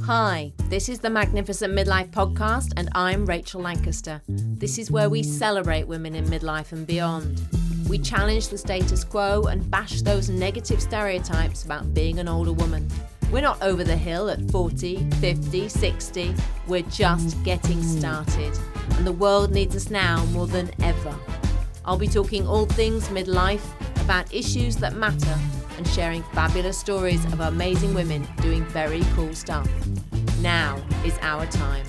Hi, this is the Magnificent Midlife Podcast, and I'm Rachel Lancaster. This is where we celebrate women in midlife and beyond. We challenge the status quo and bash those negative stereotypes about being an older woman. We're not over the hill at 40, 50, 60. We're just getting started, and the world needs us now more than ever. I'll be talking all things midlife, about issues that matter, and sharing fabulous stories of amazing women doing very cool stuff. Now is our time.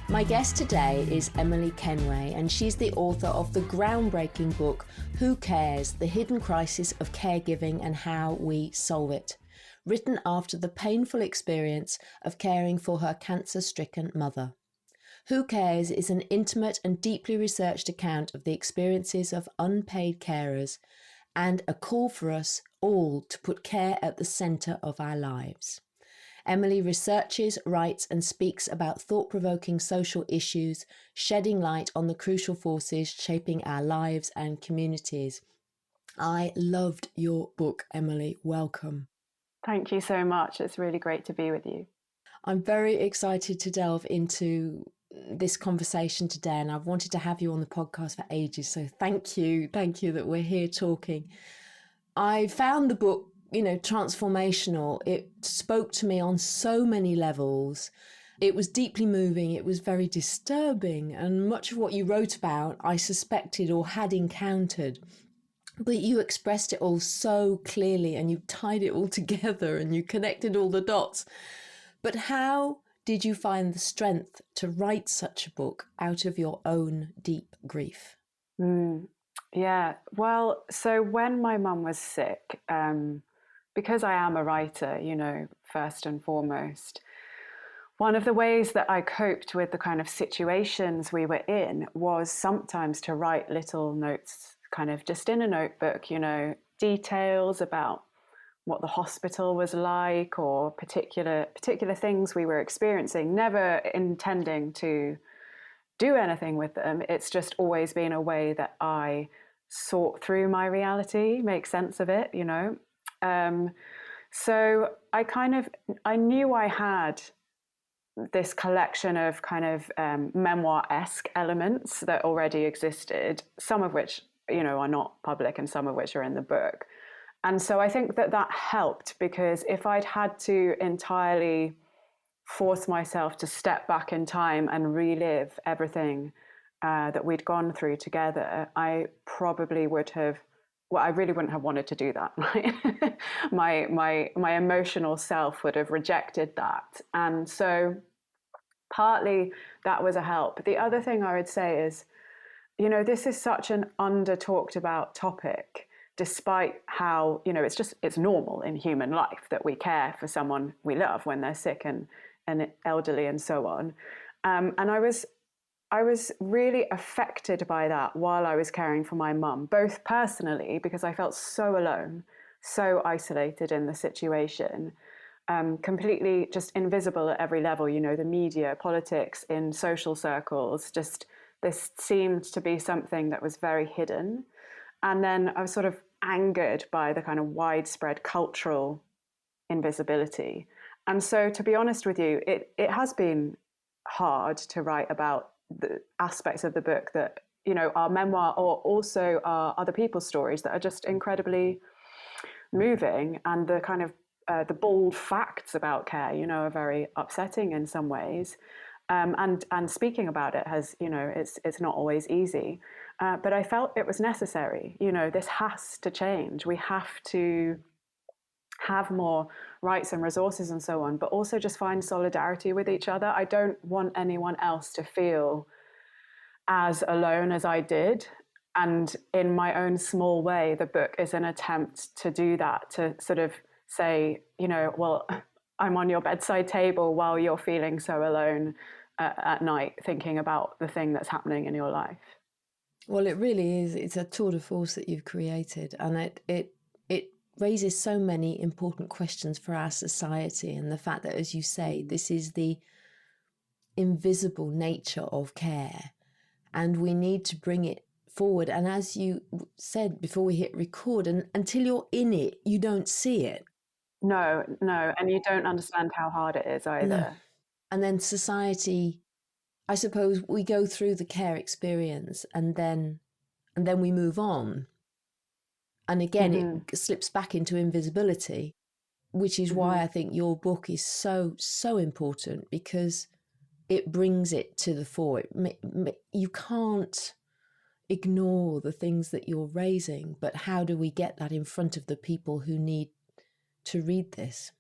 My guest today is Emily Kenway, and she's the author of the groundbreaking book, Who Cares? The Hidden Crisis of Caregiving and How We Solve It, written after the painful experience of caring for her cancer-stricken mother. Who Cares is an intimate and deeply researched account of the experiences of unpaid carers and a call for us all to put care at the centre of our lives. Emily researches, writes and speaks about thought-provoking social issues, shedding light on the crucial forces shaping our lives and communities. I loved your book, Emily. Welcome. Thank you so much. It's really great to be with you. I'm very excited to delve into this conversation today, and I've wanted to have you on the podcast for ages, so thank you that we're here talking. I found the book, transformational. It spoke to me on so many levels. It was deeply moving, it was very disturbing, and much of what you wrote about I suspected or had encountered, but you expressed it all so clearly, and you tied it all together, and you connected all the dots. But how did you find the strength to write such a book out of your own deep grief? Yeah, well, so when my mum was sick, because I am a writer, first and foremost, one of the ways that I coped with the kind of situations we were in was sometimes to write little notes, kind of just in a notebook, details about what the hospital was like or particular things we were experiencing, never intending to do anything with them. It's just always been a way that I sort through my reality, make sense of it, So I knew I had this collection of kind of memoir-esque elements that already existed, some of which, are not public and some of which are in the book. And so I think that helped, because if I'd had to entirely force myself to step back in time and relive everything that we'd gone through together, I probably would have, I really wouldn't have wanted to do that. My emotional self would have rejected that. And so partly that was a help. The other thing I would say is, this is such an under talked about topic, despite how, it's normal in human life that we care for someone we love when they're sick and elderly and so on. And I was really affected by that while I was caring for my mum, both personally, because I felt so alone, so isolated in the situation, completely just invisible at every level, the media, politics, in social circles, just this seemed to be something that was very hidden. And then I was sort of angered by the kind of widespread cultural invisibility. And so, to be honest with you, it has been hard to write about the aspects of the book that, are memoir or also are other people's stories that are just incredibly moving. And the kind of the bold facts about care, are very upsetting in some ways. And speaking about it has, it's not always easy. But I felt it was necessary. This has to change. We have to have more rights and resources and so on, but also just find solidarity with each other. I don't want anyone else to feel as alone as I did. And in my own small way, the book is an attempt to do that, to sort of say, well, I'm on your bedside table while you're feeling so alone at night, thinking about the thing that's happening in your life. Well, it really is. It's a tour de force that you've created, and it raises so many important questions for our society, and the fact that, as you say, this is the invisible nature of care, and we need to bring it forward. And as you said before we hit record, and until you're in it, you don't see it. No, and you don't understand how hard it is either. No. And then society, I suppose we go through the care experience and then we move on. And again, it slips back into invisibility, which is why I think your book is so, so important, because it brings it to the fore. You can't ignore the things that you're raising, but how do we get that in front of the people who need to read this?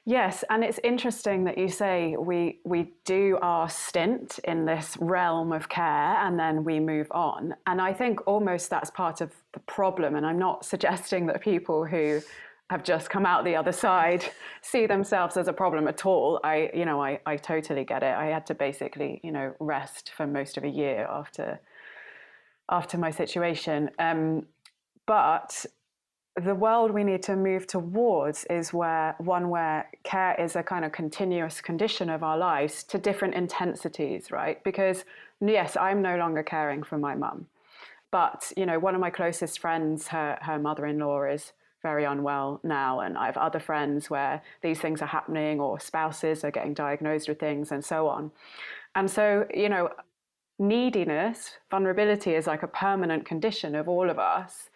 Yes, and it's interesting that you say we do our stint in this realm of care and then we move on. And I think almost that's part of the problem. And I'm not suggesting that people who have just come out the other side see themselves as a problem at all. I totally get it. I had to basically, rest for most of a year after my situation. But the world we need to move towards is where care is a kind of continuous condition of our lives to different intensities, right? Because yes, I'm no longer caring for my mum, but one of my closest friends, her mother-in-law is very unwell now, and I have other friends where these things are happening, or spouses are getting diagnosed with things and so on. And so, neediness, vulnerability is like a permanent condition of all of us.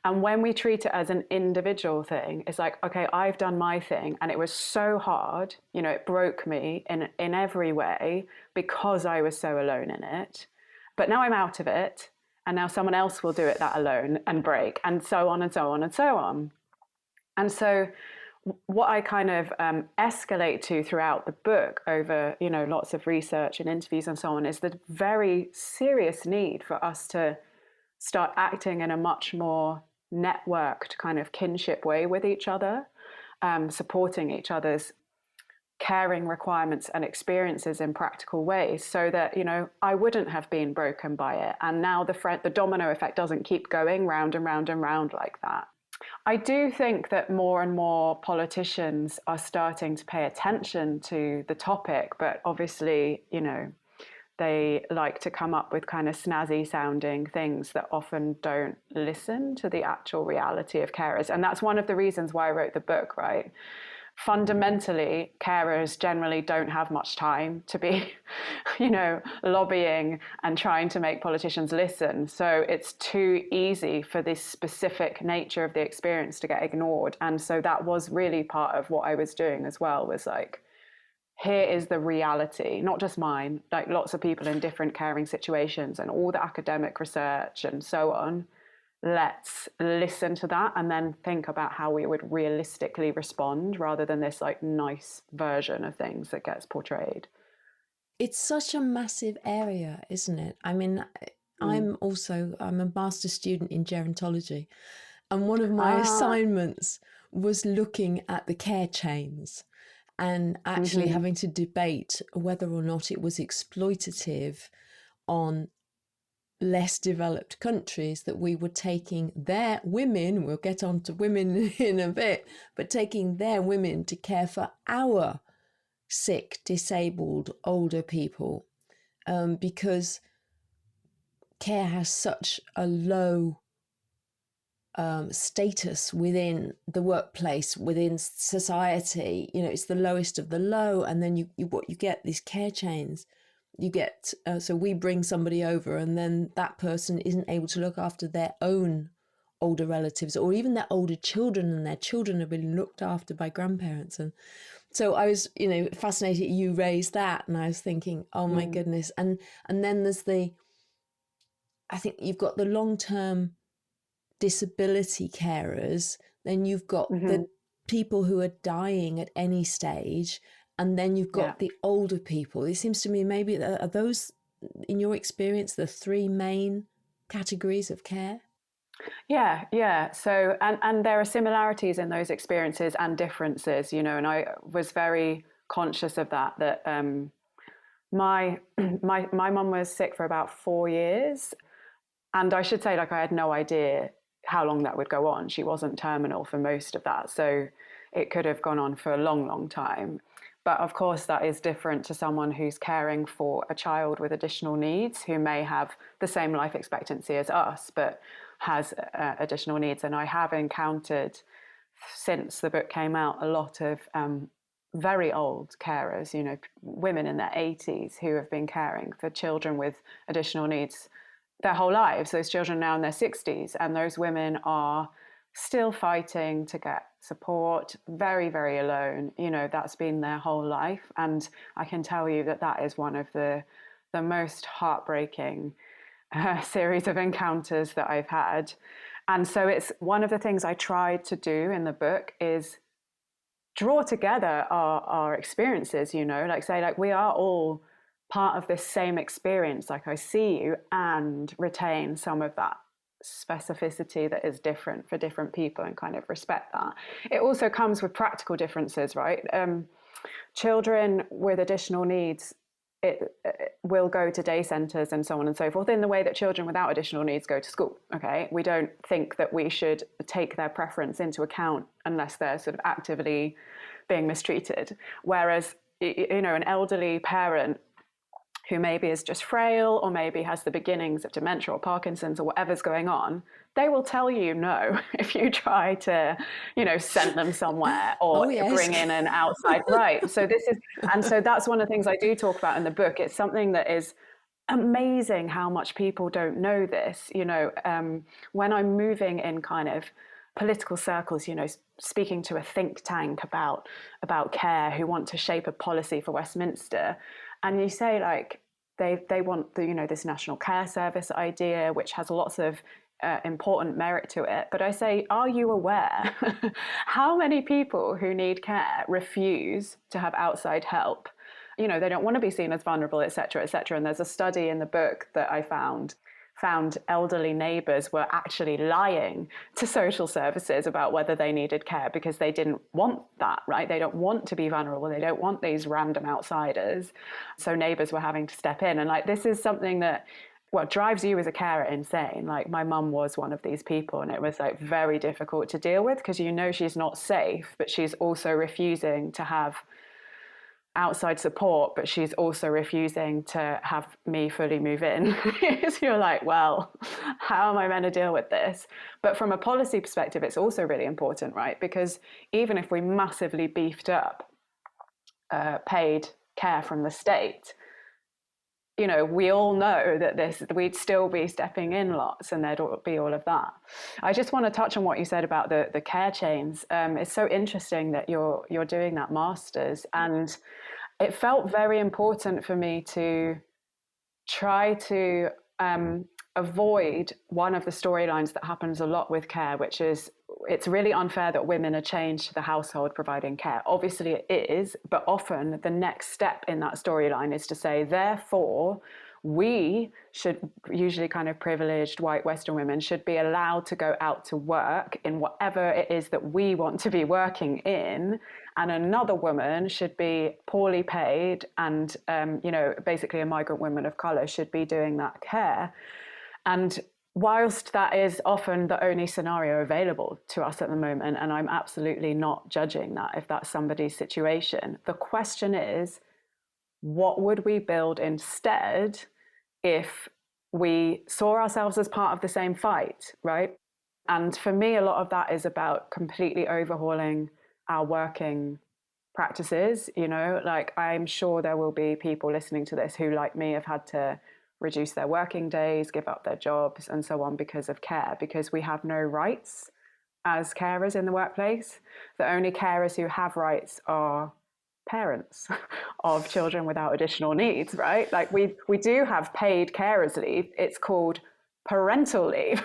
And when we treat it as an individual thing, it's like, okay, I've done my thing and it was so hard, it broke me in every way because I was so alone in it. But now I'm out of it, and now someone else will do it that alone and break, and so on and so on and so on. And so what I kind of escalate to throughout the book over, lots of research and interviews and so on, is the very serious need for us to start acting in a much more networked kind of kinship way with each other, supporting each other's caring requirements and experiences in practical ways, so that I wouldn't have been broken by it, and now the domino effect doesn't keep going round and round and round like that. I do think that more and more politicians are starting to pay attention to the topic, but obviously, they like to come up with kind of snazzy sounding things that often don't listen to the actual reality of carers. And that's one of the reasons why I wrote the book, right? Fundamentally, carers generally don't have much time to be, lobbying and trying to make politicians listen. So it's too easy for this specific nature of the experience to get ignored. And so that was really part of what I was doing as well, was like, here is the reality, not just mine, like lots of people in different caring situations and all the academic research and so on. Let's listen to that and then think about how we would realistically respond, rather than this like nice version of things that gets portrayed. It's such a massive area, isn't it? I mean, I'm a master's student in gerontology, and one of my assignments was looking at the care chains and actually having to debate whether or not it was exploitative on less developed countries that we were taking their women, we'll get on to women in a bit, but taking their women to care for our sick, disabled, older people, because care has such a low status within the workplace, within society. It's the lowest of the low, and then you get these care chains. You get so we bring somebody over, and then that person isn't able to look after their own older relatives or even their older children, and their children have been looked after by grandparents. And so I was fascinated you raised that, and I was thinking, oh my goodness. And then there's I think you've got the long-term disability carers, then you've got the people who are dying at any stage, and then you've got the older people. It seems to me maybe are those, in your experience, the three main categories of care? Yeah. So, and there are similarities in those experiences and differences, and I was very conscious of that my mum was sick for about 4 years. And I should say, I had no idea how long that would go on. She wasn't terminal for most of that. So it could have gone on for a long, long time. But of course, that is different to someone who's caring for a child with additional needs who may have the same life expectancy as us, but has additional needs. And I have encountered, since the book came out, a lot of very old carers, you know, women in their 80s who have been caring for children with additional needs their whole lives. Those children are now in their 60s, and those women are still fighting to get support, very, very alone. You know, that's been their whole life. And I can tell you that that is one of the most heartbreaking series of encounters that I've had. And so it's one of the things I tried to do in the book is draw together our experiences, you know, like say, like we are all part of this same experience, like I see you, and retain some of that specificity that is different for different people and kind of respect that. It also comes with practical differences, right? Children with additional needs, it will go to day centres and so on and so forth in the way that children without additional needs go to school. Okay, we don't think that we should take their preference into account unless they're sort of actively being mistreated. Whereas, you know, an elderly parent who maybe is just frail or maybe has the beginnings of dementia or Parkinson's or whatever's going on, they will tell you no if you try to, you know, send them somewhere or bring in an outside. Right. So this is, and so that's one of the things I do talk about in the book. It's something that is amazing how much people don't know this. You know, when I'm moving in kind of political circles, you know, speaking to a think tank about care who want to shape a policy for Westminster, and you say like they want the, you know, this national care service idea, which has lots of important merit to it. But I say, are you aware how many people who need care refuse to have outside help? You know, they don't want to be seen as vulnerable, et cetera, et cetera. And there's a study in the book that I found elderly neighbours were actually lying to social services about whether they needed care because they didn't want that, right? They don't want to be vulnerable. They don't want these random outsiders. So neighbours were having to step in. And like, this is something that, well, drives you as a carer insane. Like my mum was one of these people, and it was like very difficult to deal with because, you know, she's not safe, but she's also refusing to have outside support, but she's also refusing to have me fully move in. So you're like, well, how am I meant to deal with this? But from a policy perspective, it's also really important, right? Because even if we massively beefed up paid care from the state, you know, we all know that we'd still be stepping in lots and there'd be all of that. I just want to touch on what you said about the care chains. It's so interesting that you're doing that master's, and it felt very important for me to try to avoid one of the storylines that happens a lot with care, which is it's really unfair that women are chained to the household providing care. Obviously it is, but often the next step in that storyline is to say, therefore, we should, usually kind of privileged white Western women, should be allowed to go out to work in whatever it is that we want to be working in, and another woman should be poorly paid and, you know, basically a migrant woman of colour should be doing that care. And whilst that is often the only scenario available to us at the moment, and I'm absolutely not judging that if that's somebody's situation, the question is, what would we build instead if we saw ourselves as part of the same fight, right? And for me, a lot of that is about completely overhauling our working practices. You know, like I'm sure there will be people listening to this who, like me, have had to reduce their working days, give up their jobs and so on because of care, because we have no rights as carers in the workplace. The only carers who have rights are parents of children without additional needs, right? Like we do have paid carers leave. It's called parental leave.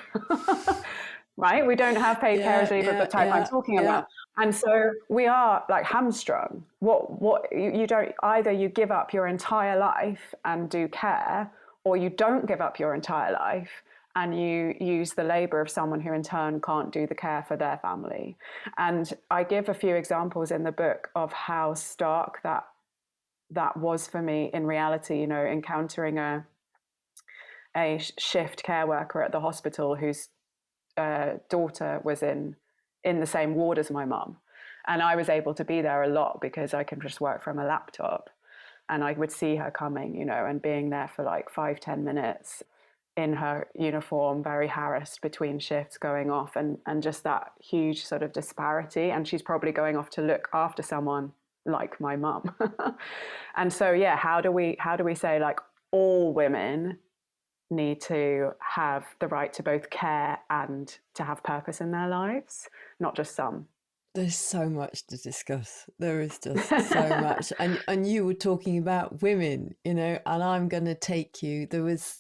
Right? We don't have paid carers leave of the type I'm talking about. And so we are like hamstrung. What you don't, either you give up your entire life and do care, or you don't give up your entire life and you use the labor of someone who in turn can't do the care for their family. And I give a few examples in the book of how stark that was for me in reality, you know, encountering a shift care worker at the hospital whose daughter was in the same ward as my mum. And I was able to be there a lot because I can just work from a laptop. And I would see her coming, you know, and being there for like 5-10 minutes in her uniform, very harassed between shifts going off, and just that huge sort of disparity. And she's probably going off to look after someone like my mum. And so, yeah, how do we say like all women need to have the right to both care and to have purpose in their lives, not just some? There's so much to discuss. There is just so much. And you were talking about women, you know, and I'm going to take you.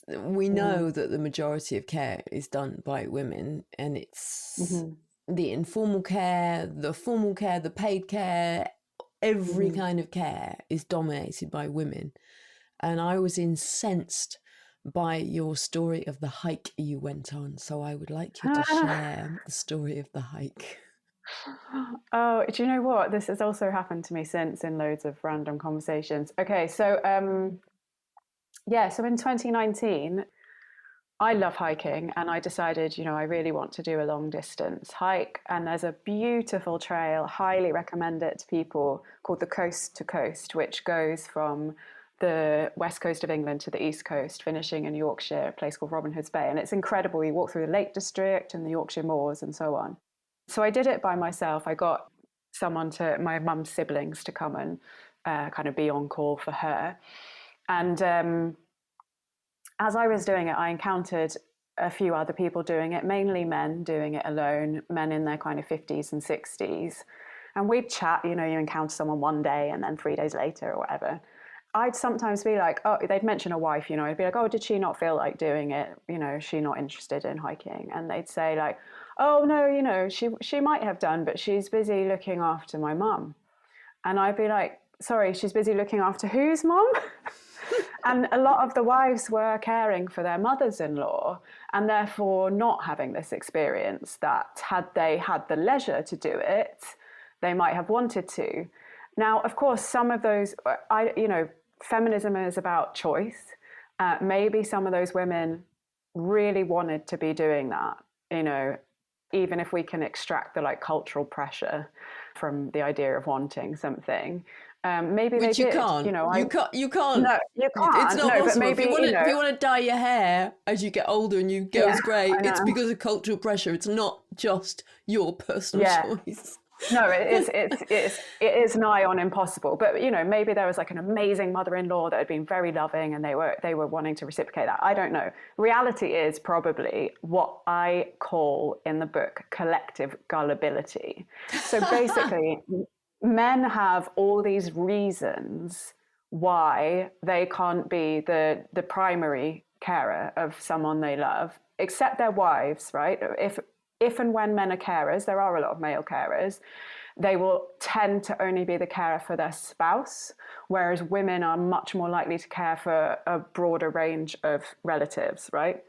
We know that the majority of care is done by women, and it's the informal care, the formal care, the paid care, every kind of care is dominated by women. And I was incensed by your story of the hike you went on. So I would like you to share the story of the hike. Oh, do you know what? This has also happened to me since in loads of random conversations. Okay, so so in 2019, I love hiking, and I decided, you know, I really want to do a long distance hike. And there's a beautiful trail, highly recommend it to people, called the Coast to Coast, which goes from the west coast of England to the east coast, finishing in Yorkshire, a place called Robin Hood's Bay. And it's incredible. You walk through the Lake District and the Yorkshire moors and so on. So I did it by myself. I got my mum's siblings to come and kind of be on call for her. And as I was doing it, I encountered a few other people doing it, mainly men doing it alone, men in their kind of 50s and 60s. And we'd chat, you know, you encounter someone one day and then 3 days later or whatever. I'd sometimes be like, oh, they'd mention a wife, you know, I'd be like, oh, did she not feel like doing it? You know, is she not interested in hiking? And they'd say like, oh, no, you know, she might have done, but she's busy looking after my mum. And I'd be like, sorry, she's busy looking after whose mum? And a lot of the wives were caring for their mothers-in-law, and therefore not having this experience that had they had the leisure to do it, they might have wanted to. Now, of course, some of those, feminism is about choice. Maybe some of those women really wanted to be doing that, you know, even if we can extract the like cultural pressure from the idea of wanting something. Maybe Which they you did. can't. You know, you can't. No, you can't. It's not no, possible. But maybe, if you want to dye your hair as you get older and you goes grey, it's because of cultural pressure. It's not just your personal choice. No, it is nigh on impossible. But you know, maybe there was like an amazing mother-in-law that had been very loving, and they were wanting to reciprocate that. I don't know. Reality is probably what I call in the book collective gullibility. So basically, men have all these reasons why they can't be the primary carer of someone they love, except their wives, right? If and when men are carers, there are a lot of male carers, they will tend to only be the carer for their spouse, whereas women are much more likely to care for a broader range of relatives, right?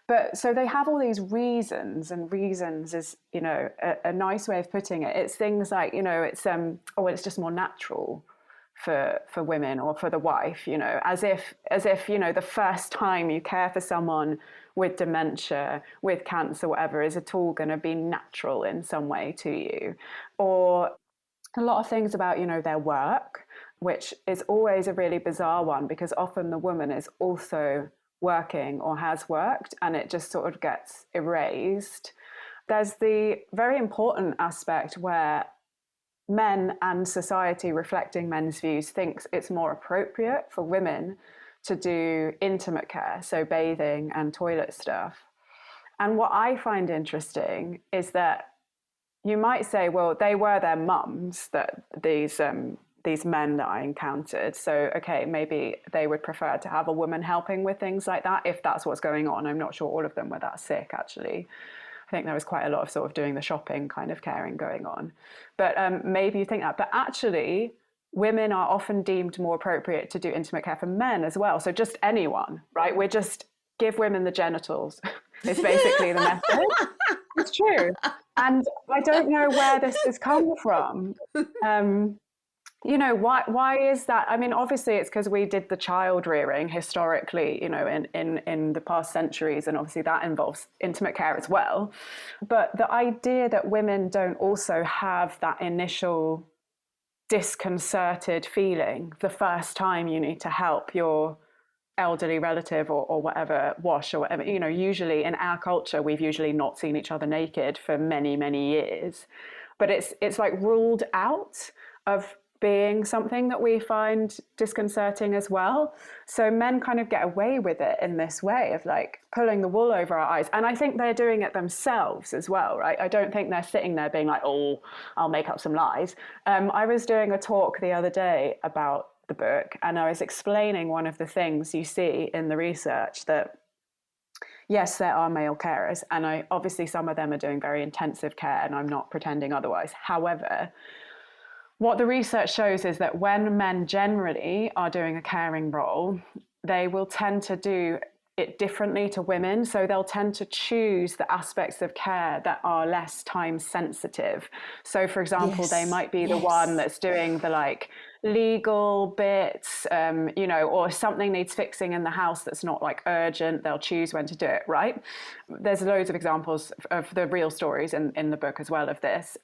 But so they have all these reasons, and reasons is, you know, a nice way of putting it. It's things like, you know, it's it's just more natural for women or for the wife, you know, as if, you know, the first time you care for someone with dementia, with cancer, whatever, is at all going to be natural in some way to you. Or a lot of things about, you know, their work, which is always a really bizarre one, because often the woman is also working or has worked, and it just sort of gets erased. There's the very important aspect where men and society reflecting men's views thinks it's more appropriate for women to do intimate care, so bathing and toilet stuff. And what I find interesting is that you might say, well, they were their mums, that these men that I encountered. So, okay, maybe they would prefer to have a woman helping with things like that, if that's what's going on. I'm not sure all of them were that sick, actually. I think there was quite a lot of sort of doing the shopping kind of caring going on. But maybe you think that. But actually, women are often deemed more appropriate to do intimate care for men as well. So just anyone, right? We're just give women the genitals. It's basically the message. It's true. And I don't know where this has come from. Why is that? I mean, obviously it's because we did the child rearing historically, in the past centuries, and obviously that involves intimate care as well. But the idea that women don't also have that initial disconcerted feeling the first time you need to help your elderly relative or whatever wash or whatever, usually in our culture we've usually not seen each other naked for many, many years, but it's like ruled out of being something that we find disconcerting as well. So men kind of get away with it in this way of like pulling the wool over our eyes. And I think they're doing it themselves as well, right? I don't think they're sitting there being like, oh, I'll make up some lies. I was doing a talk the other day about the book, and I was explaining one of the things you see in the research, that yes, there are male carers, and obviously some of them are doing very intensive care, and I'm not pretending otherwise. However, what the research shows is that when men generally are doing a caring role, they will tend to do it differently to women. So they'll tend to choose the aspects of care that are less time sensitive. So for example, they might be the one that's doing the like legal bits, or something needs fixing in the house that's not like urgent. They'll choose when to do it, right? There's loads of examples of the real stories in the book as well of this.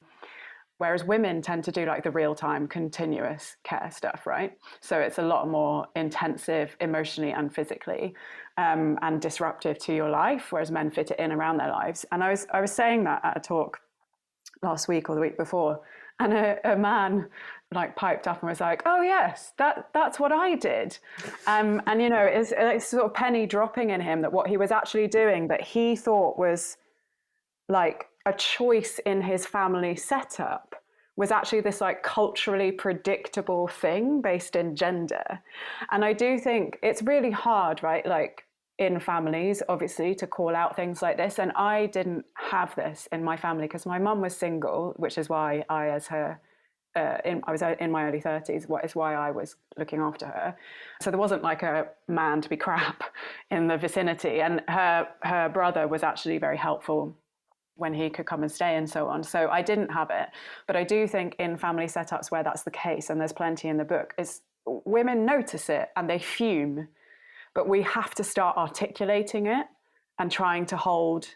Whereas women tend to do like the real-time continuous care stuff, right? So it's a lot more intensive emotionally and physically, and disruptive to your life, whereas men fit it in around their lives. And I was saying that at a talk last week or the week before, and a man like piped up and was like, oh yes, that's what I did. And it's sort of penny dropping in him that what he was actually doing that he thought was like a choice in his family setup was actually this like culturally predictable thing based in gender. And I do think it's really hard, right? Like in families, obviously, to call out things like this. And I didn't have this in my family because my mum was single, which is why I, as her, I was in my early 30s, what is why I was looking after her. So there wasn't like a man to be crap in the vicinity. And her brother was actually very helpful when he could come and stay and so on. So I didn't have it. But I do think in family setups where that's the case, and there's plenty in the book, is women notice it and they fume, but we have to start articulating it and trying to hold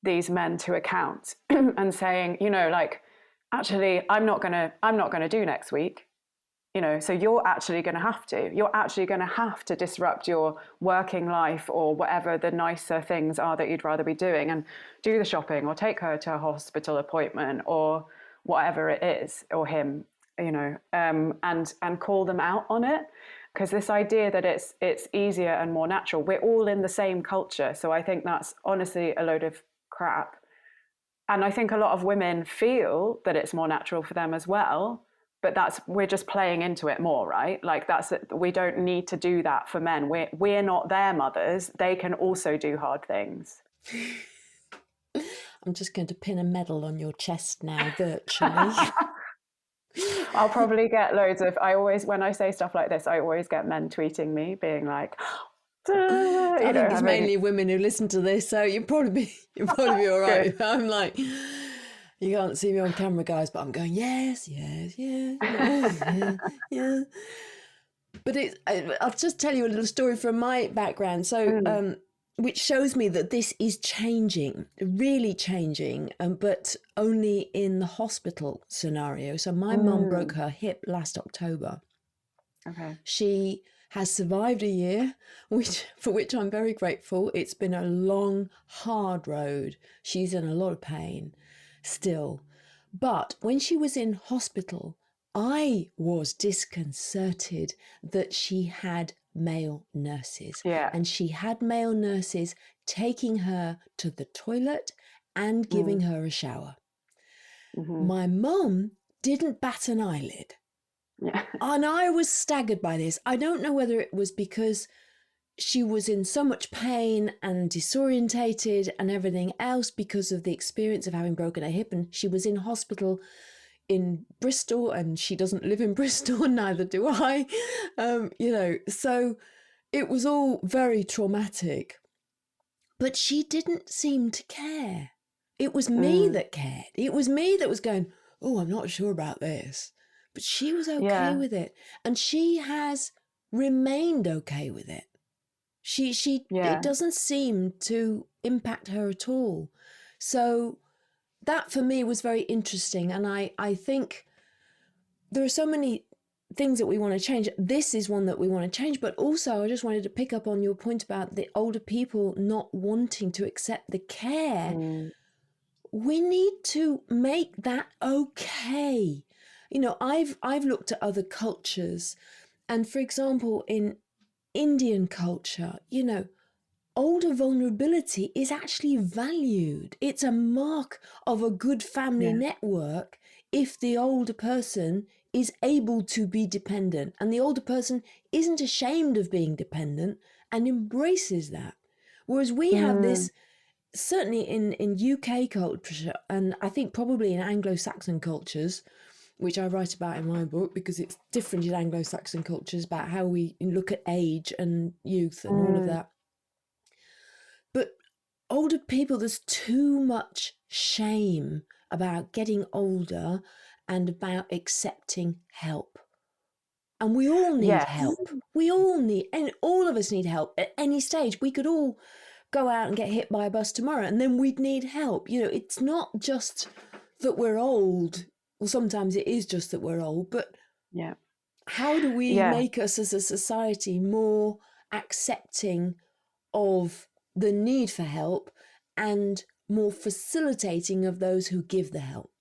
these men to account and saying, like, actually, I'm not gonna do next week. So you're actually going to have to disrupt your working life or whatever the nicer things are that you'd rather be doing, and do the shopping or take her to a hospital appointment or whatever it is, or him, and call them out on it. Because this idea that it's easier and more natural, we're all in the same culture. So I think that's honestly a load of crap. And I think a lot of women feel that it's more natural for them as well. But we're just playing into it more, right? Like we don't need to do that for men. We're not their mothers. They can also do hard things. I'm just going to pin a medal on your chest now, virtually. I'll probably get loads of, when I say stuff like this, I always get men tweeting me being like, I think it's mainly women who listen to this, so you'll probably be all right. I'm like, you can't see me on camera, guys, but I'm going, yes. But I'll just tell you a little story from my background. So, which shows me that this is changing, really changing, but only in the hospital scenario. So my mum broke her hip last October. Okay. She has survived a year, for which I'm very grateful. It's been a long, hard road. She's in a lot of pain still. But when she was in hospital, I was disconcerted that she had male nurses. Yeah. And she had male nurses taking her to the toilet and giving her a shower. Mm-hmm. My mum didn't bat an eyelid. Yeah. And I was staggered by this. I don't know whether it was because she was in so much pain and disorientated and everything else because of the experience of having broken her hip, and she was in hospital in Bristol, and she doesn't live in Bristol, and neither do I. So it was all very traumatic. But she didn't seem to care. It was me that cared. It was me that was going, oh, I'm not sure about this. but she was okay Yeah. with it, and she has remained okay with it. It Yeah. doesn't seem to impact her at all. So that for me was very interesting, and I think there are so many things that we want to change. This is one that we want to change, but also I just wanted to pick up on your point about the older people not wanting to accept the care. Mm. We need to make that okay. You know, I've looked at other cultures, and for example, in Indian culture, you know, older vulnerability is actually valued. It's a mark of a good family Yeah. network if the older person is able to be dependent, and the older person isn't ashamed of being dependent and embraces that. Whereas we have Mm. this, certainly in UK culture, and I think probably in Anglo-Saxon cultures, which I write about in my book because it's different in Anglo-Saxon cultures about how we look at age and youth and all of Mm. that. But older people, there's too much shame about getting older and about accepting help. And we all need Yes. help. We all need, and all of us need help at any stage. We could all go out and get hit by a bus tomorrow, and then we'd need help. You know, it's not just that we're old. Well, sometimes it is just that we're old, but Yeah. how do we Yeah. make us as a society more accepting of the need for help and more facilitating of those who give the help?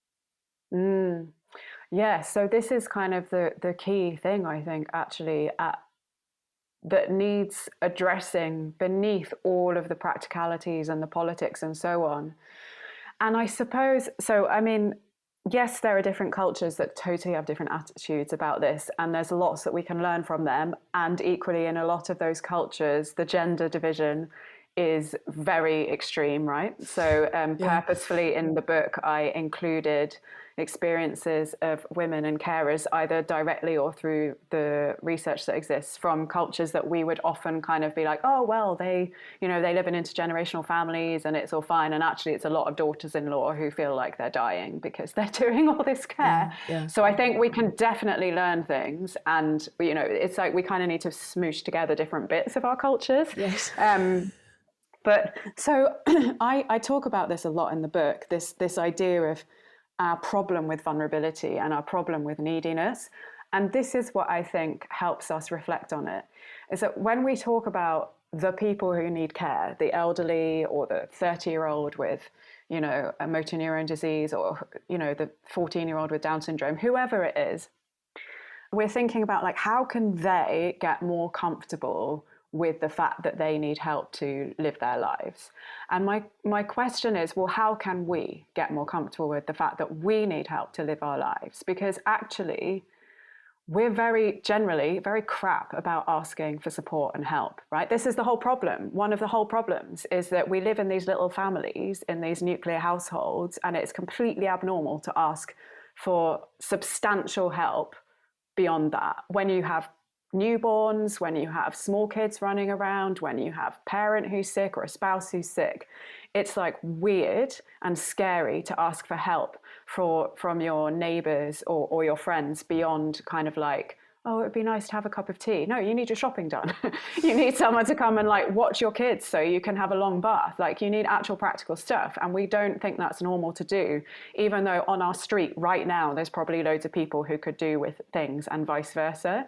Mm. Yeah. So this is kind of the key thing, I think, actually, that needs addressing beneath all of the practicalities and the politics and so on. And I suppose, so, I mean, yes, there are different cultures that totally have different attitudes about this, and there's lots that we can learn from them. And equally, in a lot of those cultures, the gender division is very extreme, right? So, Yeah. purposefully in the book, I included experiences of women and carers, either directly or through the research that exists from cultures that we would often kind of be like, oh, well, they live in intergenerational families and it's all fine. And actually, it's a lot of daughters-in-law who feel like they're dying because they're doing all this care. Yeah. So I think we can definitely learn things. And, it's like we kind of need to smoosh together different bits of our cultures. Yes. But so I talk about this a lot in the book, this idea of our problem with vulnerability and our problem with neediness. And this is what I think helps us reflect on it, is that when we talk about the people who need care, the elderly or the 30-year-old with, a motor neuron disease, or, the 14-year-old with Down syndrome, whoever it is, we're thinking about like, how can they get more comfortable with the fact that they need help to live their lives? And my question is, well, how can we get more comfortable with the fact that we need help to live our lives? Because actually, we're generally very crap about asking for support and help, right? This is the whole problem. One of the whole problems is that we live in these little families, in these nuclear households, and it's completely abnormal to ask for substantial help beyond that. When you have newborns, when you have small kids running around, when you have a parent who's sick or a spouse who's sick, it's like weird and scary to ask for help from your neighbors or your friends beyond kind of like, oh, it'd be nice to have a cup of tea. No, you need your shopping done. You need someone to come and like watch your kids so you can have a long bath. Like, you need actual practical stuff. And we don't think that's normal to do, even though on our street right now, there's probably loads of people who could do with things and vice versa.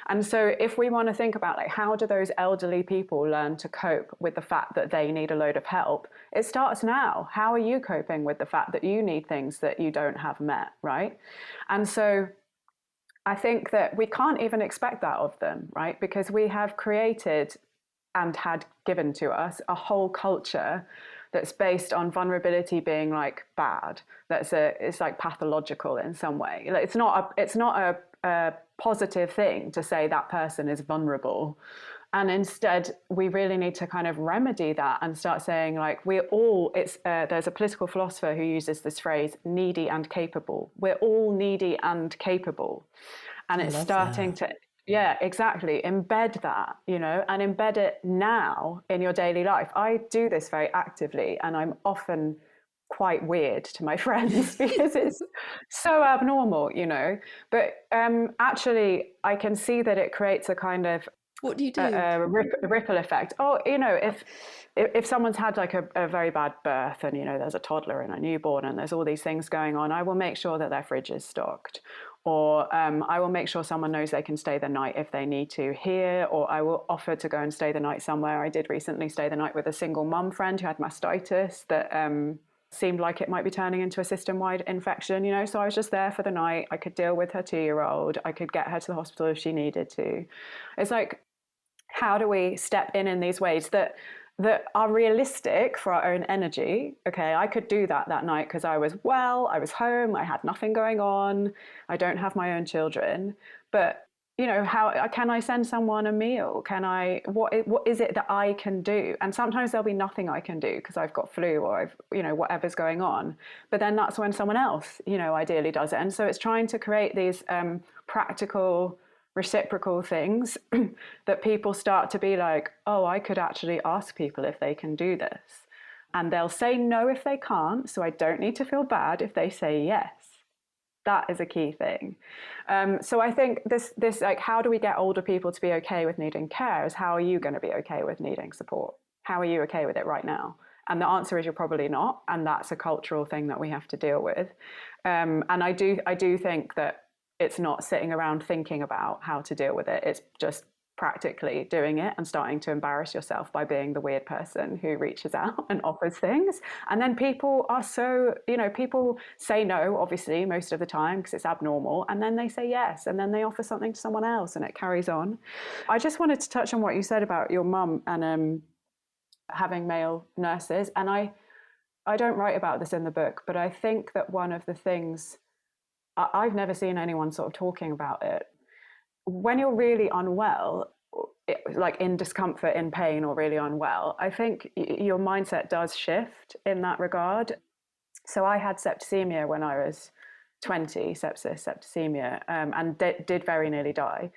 And so if we want to think about like, how do those elderly people learn to cope with the fact that they need a load of help? It starts now. How are you coping with the fact that you need things that you don't have met, right? And so I think that we can't even expect that of them, right? Because we have created and had given to us a whole culture that's based on vulnerability being like bad. It's like pathological in some way. It's not a positive thing to say that person is vulnerable. And instead, we really need to kind of remedy that and start saying, like, there's a political philosopher who uses this phrase, needy and capable. We're all needy and capable. And it's starting to, yeah, exactly, embed that, and embed it now in your daily life. I do this very actively, and I'm often quite weird to my friends because it's so abnormal, you know. But actually, I can see that it creates a kind of What do you do? a ripple effect. Oh, you know, if someone's had like a very bad birth and, you know, there's a toddler and a newborn and there's all these things going on, I will make sure that their fridge is stocked. Or I will make sure someone knows they can stay the night if they need to here, or I will offer to go and stay the night somewhere. I did recently stay the night with a single mum friend who had mastitis that seemed like it might be turning into a system-wide infection, you know. So I was just there for the night. I could deal with her 2-year-old. I could get her to the hospital if she needed to. It's like, how do we step in these ways that are realistic for our own energy? Okay, I could do that night because I was well, I was home, I had nothing going on, I don't have my own children. But, you know, how can I send someone a meal? Can I, what is it that I can do? And sometimes there'll be nothing I can do because I've got flu or I've, you know, whatever's going on. But then that's when someone else, you know, ideally does it. And so it's trying to create these practical, reciprocal things that people start to be like, oh, I could actually ask people if they can do this. And they'll say no if they can't, so I don't need to feel bad if they say yes. That is a key thing. So I think this like, how do we get older people to be okay with needing care is, how are you going to be okay with needing support? How are you okay with it right now? And the answer is you're probably not. And that's a cultural thing that we have to deal with. And I do think that it's not sitting around thinking about how to deal with it. It's just practically doing it and starting to embarrass yourself by being the weird person who reaches out and offers things. And then people are so, you know, people say no, obviously, most of the time because it's abnormal. And then they say yes. And then they offer something to someone else and it carries on. I just wanted to touch on what you said about your mum and having male nurses. And I don't write about this in the book, but I think that one of the things, I've never seen anyone sort of talking about it. When you're really unwell, like in discomfort, in pain, or really unwell, I think your mindset does shift in that regard. So I had septicemia when I was 20, septicemia, and did very nearly die.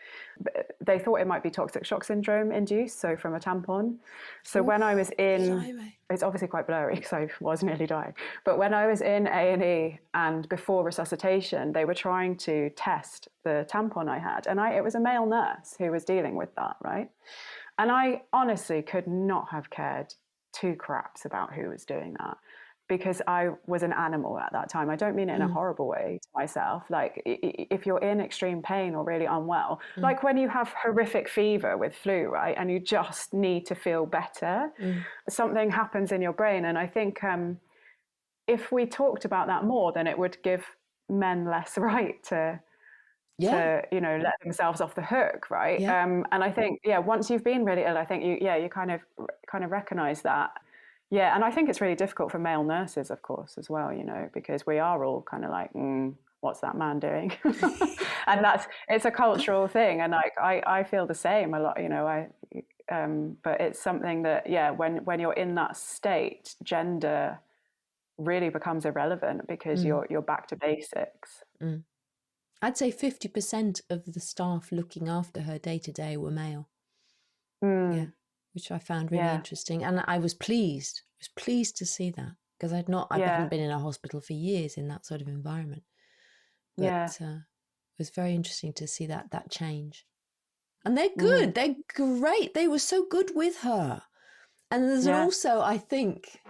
They thought it might be toxic shock syndrome induced, so from a tampon. So Oof, when I was in, blimey. it's obviously quite blurry because I was nearly dying, but when I was in A&E and before resuscitation, they were trying to test the tampon I had, and it was a male nurse who was dealing with that, right? And I honestly could not have cared two craps about who was doing that, because I was an animal at that time. I don't mean it in a horrible way to myself. Like, if you're in extreme pain or really unwell, like when you have horrific fever with flu, right, and you just need to feel better, something happens in your brain. And I think if we talked about that more, then it would give men less right to, you know, let themselves off the hook, right? Yeah. And I think, once you've been really ill, I think you kind of recognize that. Yeah, and I think it's really difficult for male nurses, of course, as well, you know, because we are all kind of like, what's that man doing? And it's a cultural thing. And like, I feel the same a lot, you know, but it's something that, when you're in that state, gender really becomes irrelevant because you're back to basics. I'd say 50% of the staff looking after her day to day were male. Yeah, which I found really interesting, and I was pleased. I was pleased to see that, because I hadn't been in a hospital for years in that sort of environment. But it was very interesting to see that change. And they're good. They're great. They were so good with her. And there's also, I think,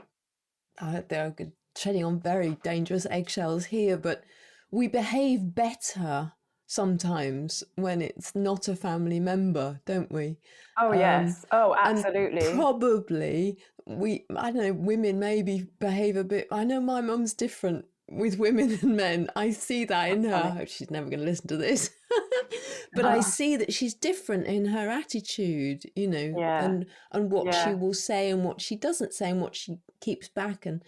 they're treading on very dangerous eggshells here, but we behave better sometimes when it's not a family member, don't we? Oh, yes. Oh, absolutely. And probably I don't know, women maybe behave a bit, I know my mum's different with women and men. I see that in her. I hope she's never going to listen to this. But I see that she's different in her attitude, you know, and what she will say and what she doesn't say and what she keeps back. And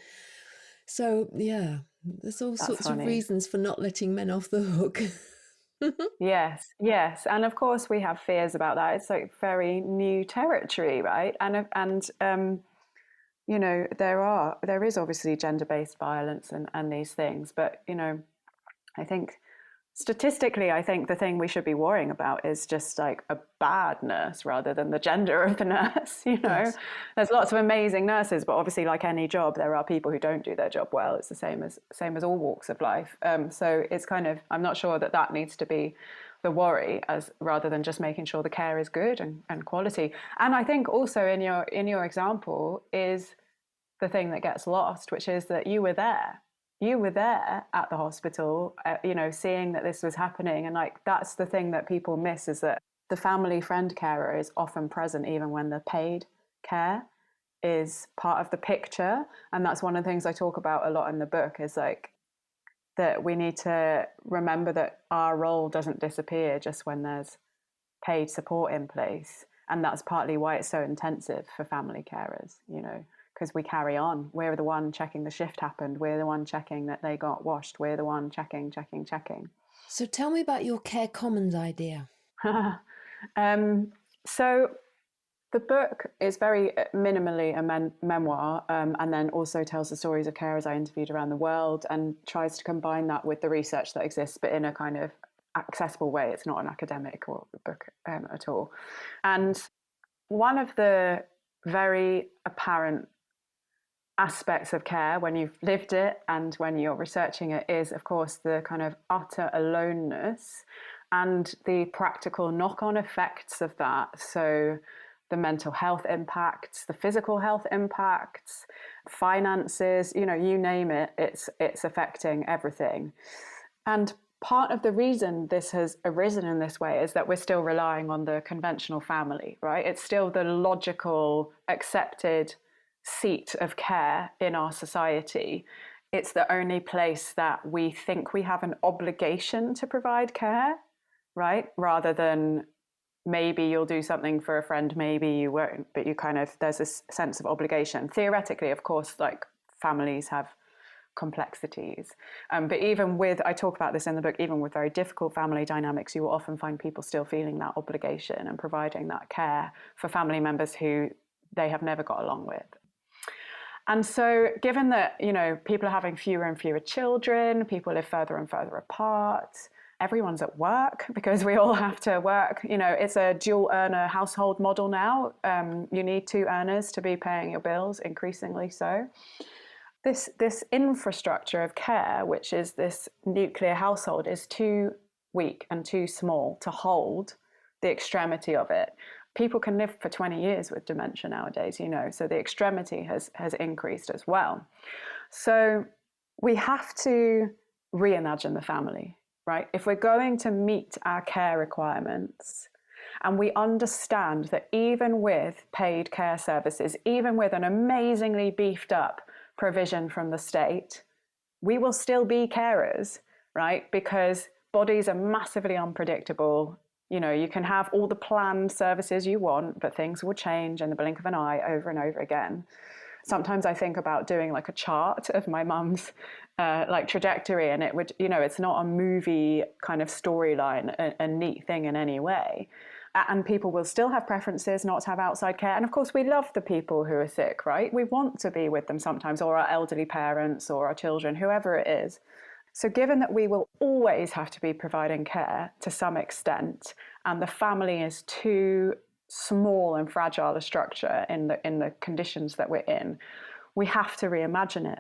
so, there's all sorts of reasons for not letting men off the hook. Yes. And of course we have fears about that. It's like very new territory, right? And you know, there is obviously gender-based violence and these things, but, you know, I think Statistically, I think the thing we should be worrying about is just like a bad nurse rather than the gender of the nurse. Yes. There's lots of amazing nurses, but obviously, like any job, there are people who don't do their job well. It's the same as all walks of life. So it's kind of, I'm not sure that needs to be the worry, as rather than just making sure the care is good and quality. And I think also in your example is the thing that gets lost, which is that you were there. You were there at the hospital, seeing that this was happening. And like, that's the thing that people miss, is that the family friend carer is often present even when the paid care is part of the picture. And that's one of the things I talk about a lot in the book, is like that we need to remember that our role doesn't disappear just when there's paid support in place. And that's partly why it's so intensive for family carers, because we carry on. We're the one checking the shift happened. We're the one checking that they got washed. We're the one checking. So tell me about your Care Commons idea. So the book is very minimally a memoir, and then also tells the stories of carers I interviewed around the world, and tries to combine that with the research that exists, but in a kind of accessible way. It's not an academic or book at all. And one of the very apparent aspects of care when you've lived it and when you're researching it is, of course, the kind of utter aloneness and the practical knock-on effects of that. So the mental health impacts, the physical health impacts, finances, you name it, it's affecting everything. And part of the reason this has arisen in this way is that we're still relying on the conventional family, right? It's still the logical, accepted seat of care in our society. It's the only place that we think we have an obligation to provide care, right? Rather than maybe you'll do something for a friend, maybe you won't, but there's this sense of obligation. Theoretically, of course, like families have complexities. But even with, I talk about this in the book, even with very difficult family dynamics, you will often find people still feeling that obligation and providing that care for family members who they have never got along with. And so given that, people are having fewer and fewer children, people live further and further apart, everyone's at work because we all have to work. It's a dual earner household model now. You need two earners to be paying your bills, increasingly so. This infrastructure of care, which is this nuclear household, is too weak and too small to hold the extremity of it. People can live for 20 years with dementia nowadays, so the extremity has increased as well. So we have to reimagine the family, right? If we're going to meet our care requirements, and we understand that even with paid care services, even with an amazingly beefed up provision from the state, we will still be carers, right? Because bodies are massively unpredictable. You can have all the planned services you want, but things will change in the blink of an eye over and over again. Sometimes I think about doing like a chart of my mum's trajectory, and it would, it's not a movie kind of storyline, a neat thing in any way. And people will still have preferences not to have outside care. And of course, we love the people who are sick, right? We want to be with them sometimes, or our elderly parents or our children, whoever it is. So given that we will always have to be providing care to some extent, and the family is too small and fragile a structure in the conditions that we're in, we have to reimagine it.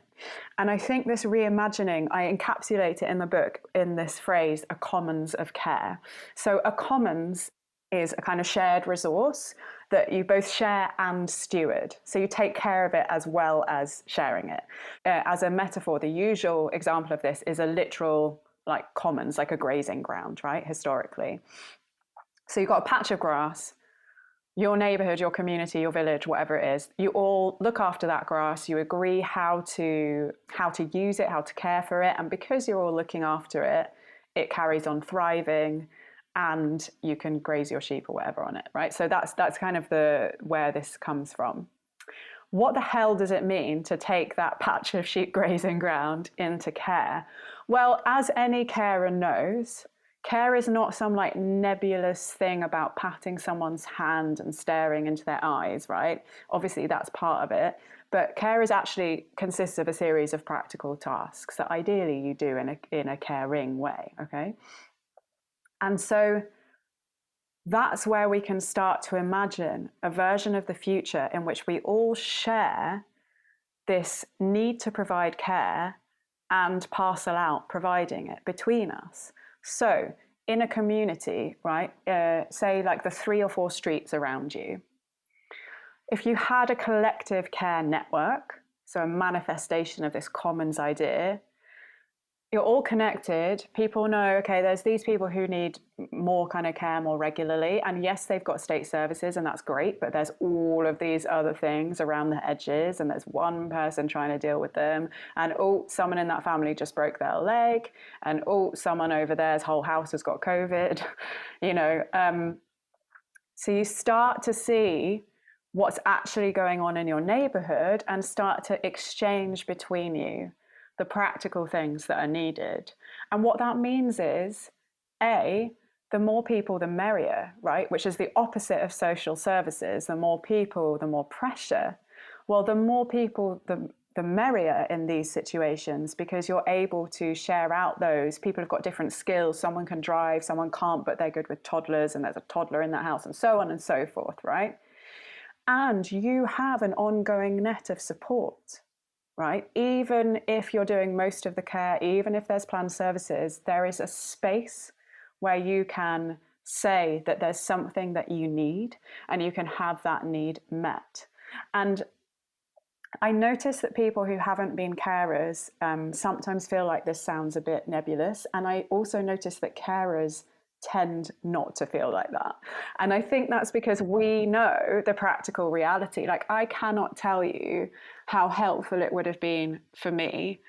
And I think this reimagining, I encapsulate it in the book in this phrase, a commons of care. So a commons is a kind of shared resource that you both share and steward. So you take care of it as well as sharing it. As a metaphor, the usual example of this is a literal like commons, like a grazing ground, right, historically. So you've got a patch of grass, your neighborhood, your community, your village, whatever it is, you all look after that grass, you agree how to use it, how to care for it. And because you're all looking after it, it carries on thriving, and you can graze your sheep or whatever on it, right? So that's kind of where this comes from. What the hell does it mean to take that patch of sheep grazing ground into care? Well, as any carer knows, care is not some like nebulous thing about patting someone's hand and staring into their eyes, right? Obviously that's part of it, But care is actually consists of a series of practical tasks that ideally you do in a caring way, okay? And so that's where we can start to imagine a version of the future in which we all share this need to provide care and parcel out providing it between us. So in a community, right, say like the 3 or 4 streets around you, if you had a collective care network, so a manifestation of this commons idea, you're all connected. People know, okay, there's these people who need more kind of care more regularly. And yes, they've got state services and that's great, but there's all of these other things around the edges and there's one person trying to deal with them. And oh, someone in that family just broke their leg. And oh, someone over there's whole house has got COVID, you know. So you start to see what's actually going on in your neighborhood and start to exchange between you the practical things that are needed. And what that means is, A, the more people, the merrier, right? Which is the opposite of social services. The more people, the more pressure. Well, the more people, the merrier in these situations, because you're able to share out those. People have got different skills. Someone can drive, someone can't, but they're good with toddlers, and there's a toddler in that house, and so on and so forth, right? And you have an ongoing net of support, right? Even if you're doing most of the care, even if there's planned services, there is a space where you can say that there's something that you need and you can have that need met. And I notice that people who haven't been carers sometimes feel like this sounds a bit nebulous. And I also notice that carers tend not to feel like that. And I think that's because we know the practical reality. Like, I cannot tell you how helpful it would have been for me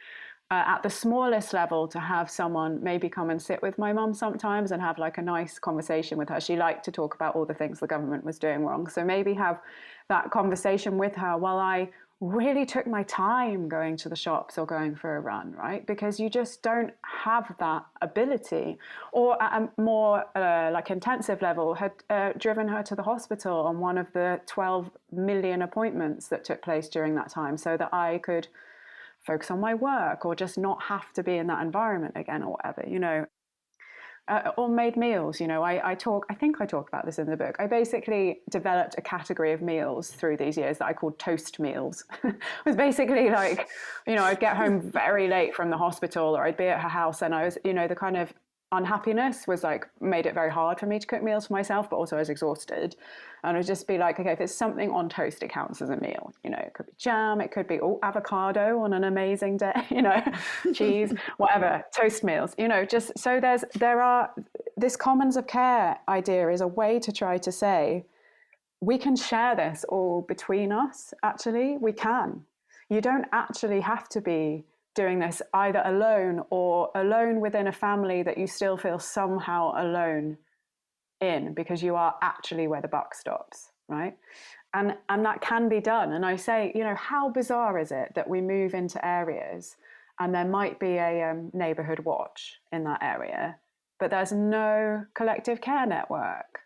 at the smallest level to have someone maybe come and sit with my mum sometimes and have like a nice conversation with her. She liked to talk about all the things the government was doing wrong. So maybe have that conversation with her while I really took my time going to the shops or going for a run, right? Because you just don't have that ability. Or at a more like intensive level, had driven her to the hospital on one of the 12 million appointments that took place during that time so that I could focus on my work or just not have to be in that environment again or whatever, you know. Or made meals, you know, I think I talk about this in the book. I basically developed a category of meals through these years that I called toast meals. It was basically like, you know, I'd get home very late from the hospital or I'd be at her house and I was, you know, the kind of unhappiness was like made it very hard for me to cook meals for myself, but also I was exhausted. And I'd just be like, okay, if it's something on toast, it counts as a meal. You know, it could be jam, it could be avocado on an amazing day, you know, cheese, whatever, toast meals, you know, just so there are this commons of care idea is a way to try to say, we can share this all between us. Actually, we can. You don't actually have to be doing this either alone or alone within a family that you still feel somehow alone in, because you are actually where the buck stops, right? And that can be done. And I say, you know, how bizarre is it that we move into areas and there might be a neighborhood watch in that area, but there's no collective care network.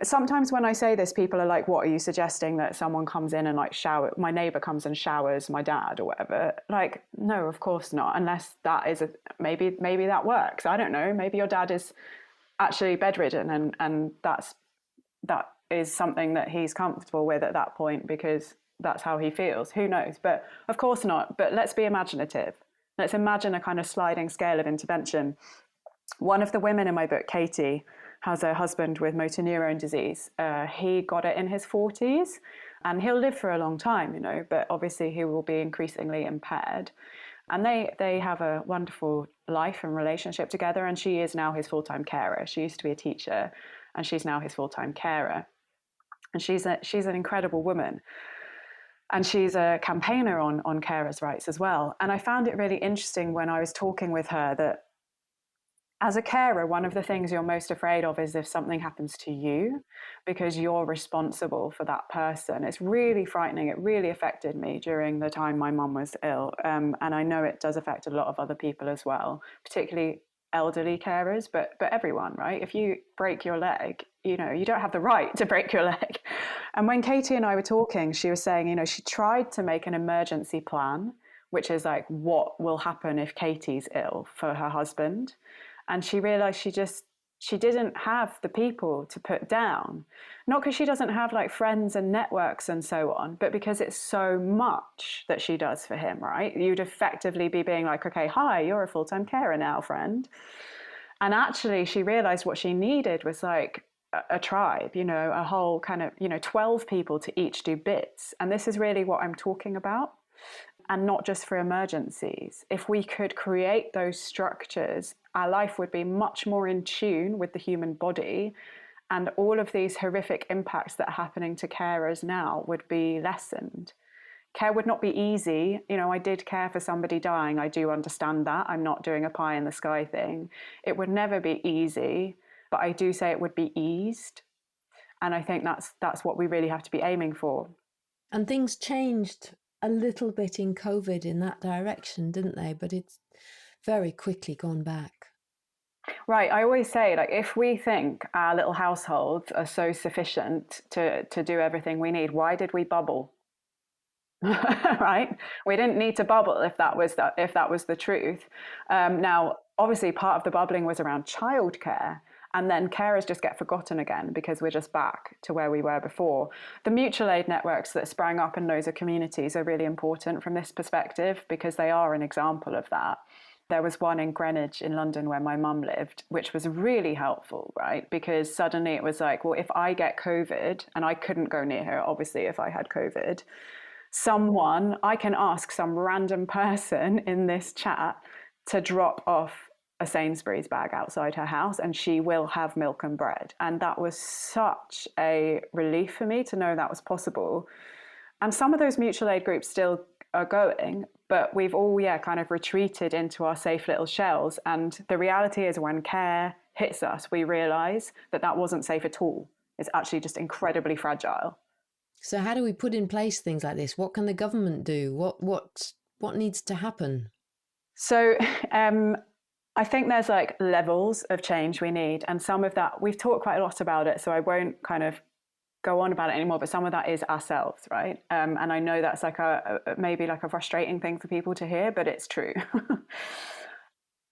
Sometimes when I say this, people are like, what are you suggesting, that someone comes in and like my neighbor comes and showers my dad or whatever? Like, no, of course not, unless that is maybe that works. I don't know. Maybe your dad is actually bedridden and that is something that he's comfortable with at that point because that's how he feels. Who knows? But of course not. But let's be imaginative. Let's imagine a kind of sliding scale of intervention. One of the women in my book, Katie, has a husband with motor neurone disease. He got it in his 40s and he'll live for a long time, you know, but obviously he will be increasingly impaired. And they have a wonderful life and relationship together, and she is now his full-time carer. She used to be a teacher and she's now his full-time carer. And she's an incredible woman. And she's a campaigner on carers' rights as well. And I found it really interesting when I was talking with her that as a carer, one of the things you're most afraid of is if something happens to you, because you're responsible for that person. It's really frightening. It really affected me during the time my mum was ill. And I know it does affect a lot of other people as well, particularly elderly carers, but everyone, right? If you break your leg, you know, you don't have the right to break your leg. And when Katie and I were talking, she was saying, you know, she tried to make an emergency plan, which is like, what will happen if Katie's ill, for her husband? And she realized she didn't have the people to put down, not because she doesn't have like friends and networks and so on, but because it's so much that she does for him, right? You'd effectively be being like, okay, hi, you're a full-time carer now, friend. And actually she realized what she needed was like a tribe, you know, a whole kind of, you know, 12 people to each do bits. And this is really what I'm talking about. And not just for emergencies. If we could create those structures, our life would be much more in tune with the human body, and all of these horrific impacts that are happening to carers now would be lessened. Care would not be easy. You know, I did care for somebody dying. I do understand that. I'm not doing a pie in the sky thing. It would never be easy, but I do say it would be eased. And I think that's what we really have to be aiming for. And things changed a little bit in COVID in that direction, didn't they? But it's very quickly gone back. Right. I always say, like, if we think our little households are so sufficient to do everything we need, why did we bubble? Right? We didn't need to bubble if that was the truth. Now, obviously, part of the bubbling was around childcare. And then carers just get forgotten again because we're just back to where we were before. The mutual aid networks that sprang up in loads of communities are really important from this perspective because they are an example of that. There was one in Greenwich in London where my mum lived, which was really helpful, right? Because suddenly it was like, well, if I get COVID, and I couldn't go near her, obviously, if I had COVID, I can ask some random person in this chat to drop off a Sainsbury's bag outside her house and she will have milk and bread. And that was such a relief for me to know that was possible. And some of those mutual aid groups still are going, but we've all, kind of retreated into our safe little shells. And the reality is when care hits us, we realize that wasn't safe at all. It's actually just incredibly fragile. So how do we put in place things like this? What can the government do? What needs to happen? So I think there's like levels of change we need. And some of that, we've talked quite a lot about it, so I won't kind of go on about it anymore, but some of that is ourselves, right? And I know that's like maybe like a frustrating thing for people to hear, but it's true.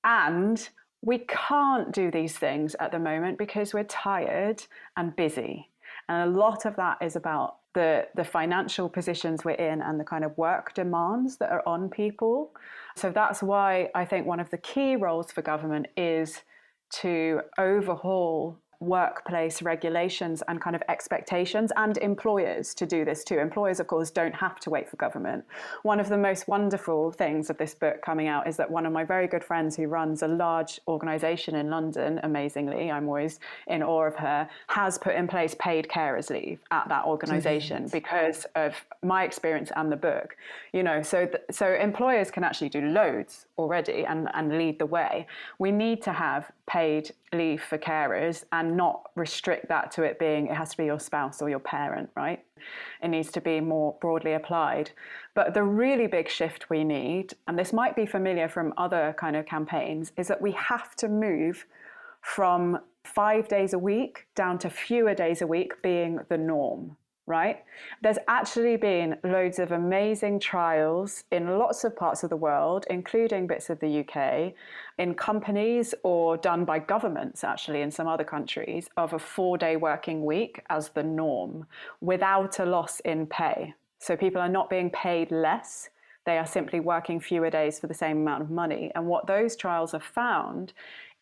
And we can't do these things at the moment because we're tired and busy. And a lot of that is about the financial positions we're in and the kind of work demands that are on people. So that's why I think one of the key roles for government is to overhaul workplace regulations and kind of expectations, and employers to do this too. Employers, of course, don't have to wait for government. One of the most wonderful things of this book coming out is that one of my very good friends who runs a large organisation in London, amazingly, I'm always in awe of her, has put in place paid carers leave at that organisation because of my experience and the book. You know, so employers can actually do loads already and lead the way. We need to have paid leave for carers and not restrict that to it has to be your spouse or your parent, right? It needs to be more broadly applied. But the really big shift we need, and this might be familiar from other kind of campaigns, is that we have to move from 5 days a week down to fewer days a week being the norm. Right? There's actually been loads of amazing trials in lots of parts of the world, including bits of the UK, in companies or done by governments actually in some other countries, of a 4-day working week as the norm without a loss in pay. So people are not being paid less. They are simply working fewer days for the same amount of money. And what those trials have found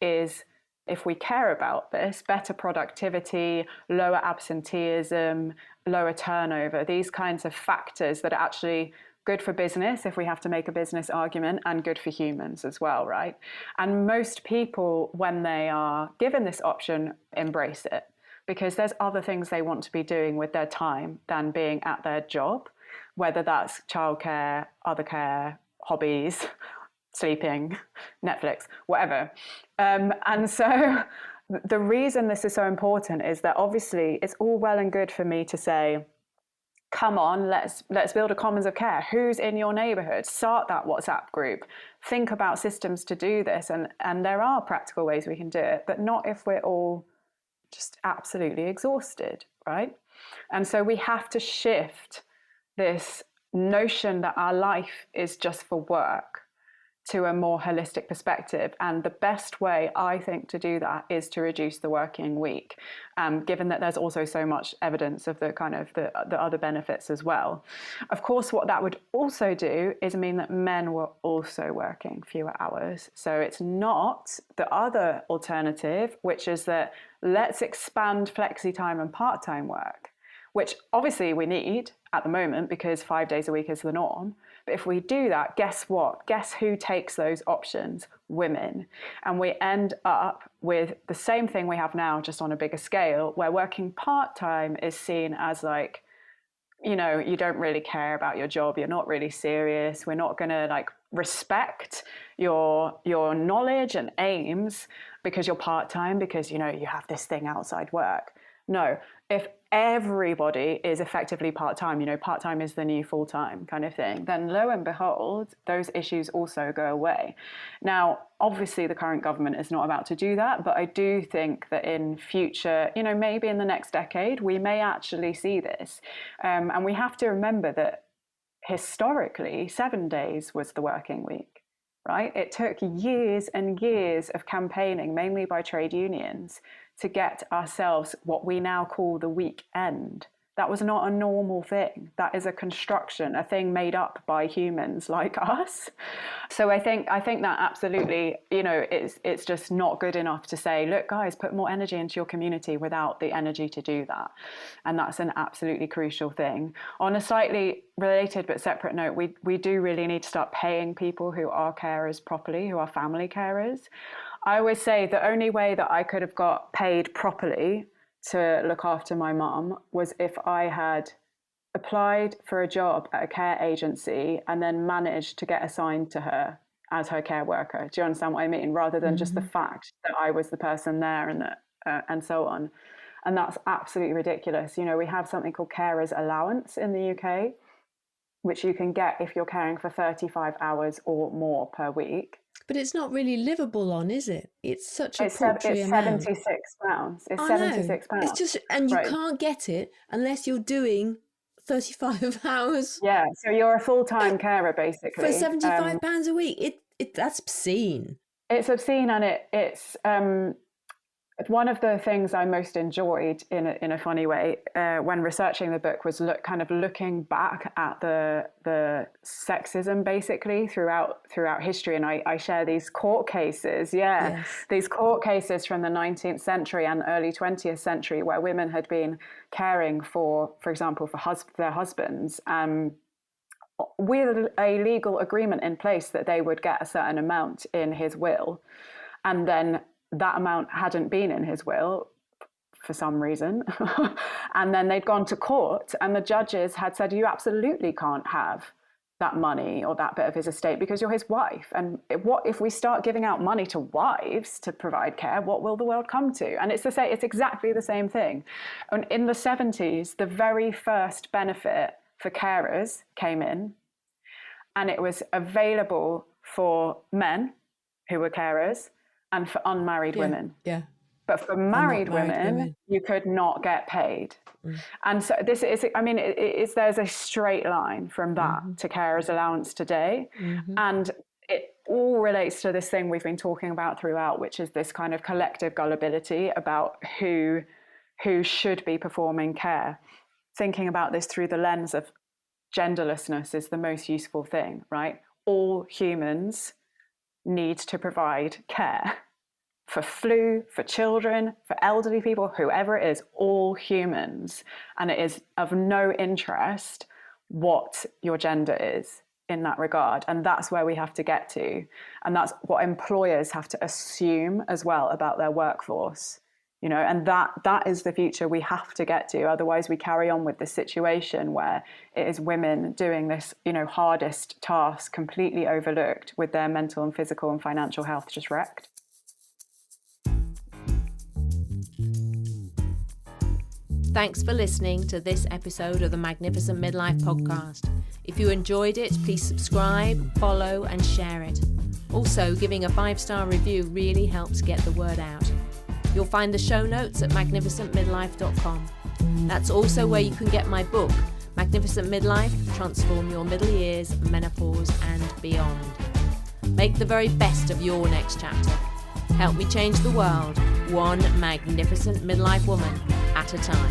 is, if we care about this, better productivity, lower absenteeism, lower turnover, these kinds of factors that are actually good for business if we have to make a business argument, and good for humans as well, right? And most people, when they are given this option, embrace it because there's other things they want to be doing with their time than being at their job, whether that's childcare, other care, hobbies, sleeping, Netflix, whatever. And so the reason this is so important is that obviously it's all well and good for me to say come on, let's build a commons of care. Who's in your neighborhood? Start that WhatsApp group. Think about systems to do this. And there are practical ways we can do it, but not if we're all just absolutely exhausted, right? And so we have to shift this notion that our life is just for work to a more holistic perspective. And the best way, I think, to do that is to reduce the working week, given that there's also so much evidence of the kind of the other benefits as well. Of course, what that would also do is mean that men were also working fewer hours. So it's not the other alternative, which is that let's expand flexi time and part-time work, which obviously we need at the moment because 5 days a week is the norm. But if we do that, guess what? Guess who takes those options? Women. And we end up with the same thing we have now, just on a bigger scale, where working part-time is seen as like, you know, you don't really care about your job. You're not really serious. We're not going to like respect your knowledge and aims because you're part-time, because, you know, you have this thing outside work. No, if everybody is effectively part-time, you know, part-time is the new full-time kind of thing, then lo and behold, those issues also go away. Now, obviously the current government is not about to do that, but I do think that in future, you know, maybe in the next decade, we may actually see this. And we have to remember that historically, 7 days was the working week. Right? It took years and years of campaigning, mainly by trade unions, to get ourselves what we now call the weekend. That was not a normal thing. That is a construction, a thing made up by humans like us. So I think that absolutely, you know, it's just not good enough to say, look, guys, put more energy into your community without the energy to do that. And that's an absolutely crucial thing. On a slightly related but separate note, we do really need to start paying people who are carers properly, who are family carers. I always say the only way that I could have got paid properly to look after my mum was if I had applied for a job at a care agency and then managed to get assigned to her as her care worker. Do you understand what I mean? Rather than just the fact that I was the person there and that, and so on. And that's absolutely ridiculous. You know, we have something called carers allowance in the UK, which you can get if you're caring for 35 hours or more per week. But it's not really livable on, is it? It's such a It's paltry amount. £76. It's I £76. know. It's just, and you Right. can't get it unless you're doing 35 hours. Yeah, so you're a full-time carer basically. For £75 a week. That's obscene. It's obscene, and it's one of the things I most enjoyed in a funny way when researching the book was looking back at the sexism basically throughout history, and I share these court cases, Yes. these court cases from the 19th century and early 20th century where women had been caring for example, for their husbands, with a legal agreement in place that they would get a certain amount in his will, and then that amount hadn't been in his will for some reason. And then they'd gone to court and the judges had said, you absolutely can't have that money or that bit of his estate because you're his wife. And what if we start giving out money to wives to provide care? What will the world come to? And it's exactly the same thing. And in the 70s, the very first benefit for carers came in, and it was available for men who were carers and for unmarried women. Yeah. But for married women, you could not get paid. And so this is, I mean, there's a straight line from that to carers allowance today. And it all relates to this thing we've been talking about throughout, which is this kind of collective gullibility about who should be performing care. Thinking about this through the lens of genderlessness is the most useful thing, right? All humans need to provide care for flu, for children, for elderly people, whoever it is, all humans. And it is of no interest what your gender is in that regard. And that's where we have to get to. And that's what employers have to assume as well about their workforce. You know, and that is the future we have to get to. Otherwise, we carry on with this situation where it is women doing this, you know, hardest task completely overlooked, with their mental and physical and financial health just wrecked. Thanks for listening to this episode of the Magnificent Midlife Podcast. If you enjoyed it, please subscribe, follow and share it. Also, giving a 5-star review really helps get the word out. You'll find the show notes at magnificentmidlife.com. That's also where you can get my book, Magnificent Midlife, Transform Your Middle Years, Menopause and Beyond. Make the very best of your next chapter. Help me change the world, one magnificent midlife woman at a time.